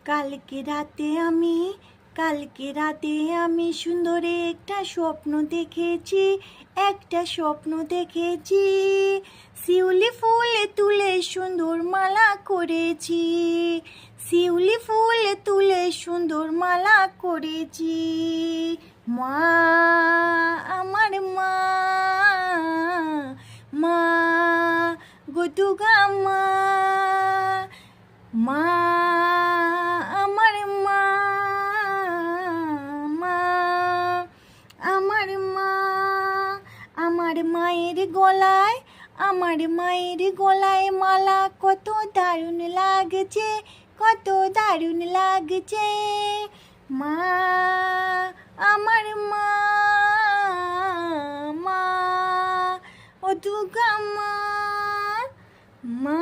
কালকে রাতে আমি সুন্দর একটা স্বপ্ন দেখেছি, শিউলি ফুল তুলে সুন্দর মালা করেছি, শিউলি ফুল তুলে সুন্দর মালা করেছি। মা, আমার মা, মা গো দুর্গা মা, মা আমার মা, মা আমার মা। আমার মায়ের গলায় মালা কত দারুণ লাগছে, কত দারুণ লাগছে। মা, আমার মা, মা ও দুর্গা মা, মা।